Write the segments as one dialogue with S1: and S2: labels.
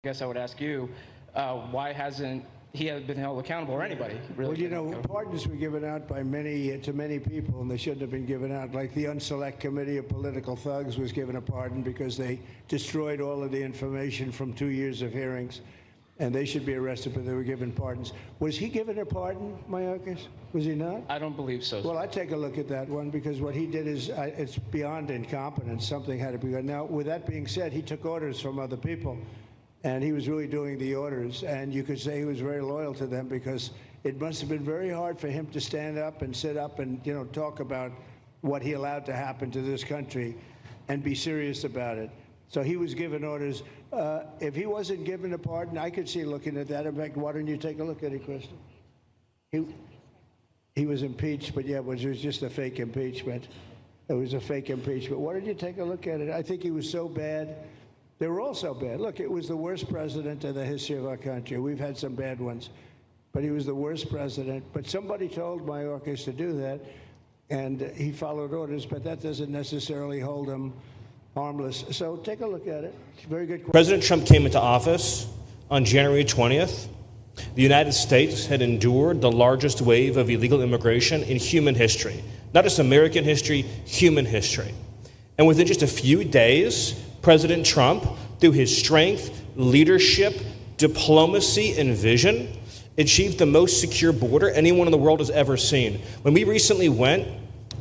S1: guess I would ask you, why hasn't he been held accountable, or anybody? Really?
S2: Well, pardons were given out by to many people, and they shouldn't have been given out. Like the Unselect Committee of Political Thugs was given a pardon because they destroyed all of the information from 2 years of hearings, and they should be arrested, but they were given pardons. Was he given a pardon, Mayorkas? Was he not?
S1: I don't believe so.
S2: Well, I'd take a look at that one, because what he did is it's beyond incompetence. Something had to be done. Now, with that being said, he took orders from other people, and he was really doing the orders, and you could say he was very loyal to them, because it must have been very hard for him to stand up and sit up and, talk about what he allowed to happen to this country and be serious about it. So he was given orders. If he wasn't given a pardon, I could see looking at that. In fact, why don't you take a look at it, Kristen? He was impeached, but yeah, it was just a fake impeachment. It was a fake impeachment. Why don't you take a look at it? I think he was so bad. They were all so bad. Look, it was the worst president in the history of our country. We've had some bad ones, but he was the worst president. But somebody told Mayorkas to do that, and he followed orders, but that doesn't necessarily hold him harmless. So take a look at it. It's a very good question.
S3: President Trump came into office on January 20th. The United States had endured the largest wave of illegal immigration in human history. Not just American history, human history. And within just a few days, President Trump, through his strength, leadership, diplomacy, and vision, achieved the most secure border anyone in the world has ever seen. When we recently went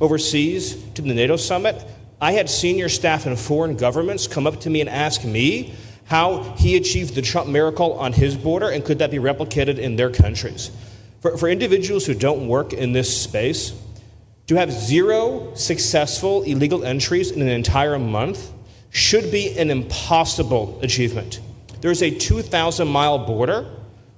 S3: overseas to the NATO summit, I had senior staff in foreign governments come up to me and ask me how he achieved the Trump miracle on his border, and could that be replicated in their countries. For individuals who don't work in this space, to have 0 successful illegal entries in an entire month should be an impossible achievement. There's a 2,000-mile border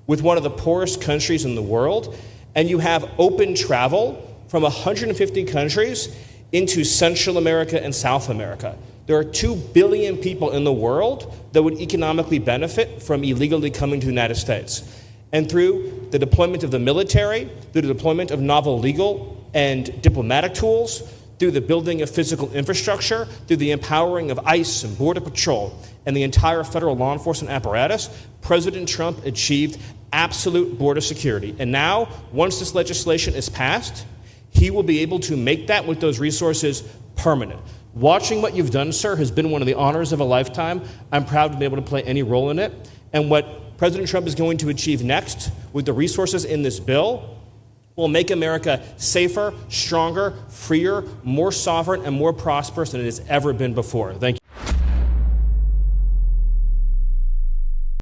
S3: with one of the poorest countries in the world, and you have open travel from 150 countries into Central America and South America. There are 2 billion people in the world that would economically benefit from illegally coming to the United States. And through the deployment of the military, through the deployment of novel legal and diplomatic tools, through the building of physical infrastructure, through the empowering of ICE and Border Patrol, and the entire federal law enforcement apparatus, President Trump achieved absolute border security. And now, once this legislation is passed, he will be able to make that with those resources permanent. Watching what you've done, sir, has been one of the honors of a lifetime. I'm proud to be able to play any role in it. And what President Trump is going to achieve next with the resources in this bill will make America safer, stronger, freer, more sovereign, and more prosperous than it has ever been before. Thank you.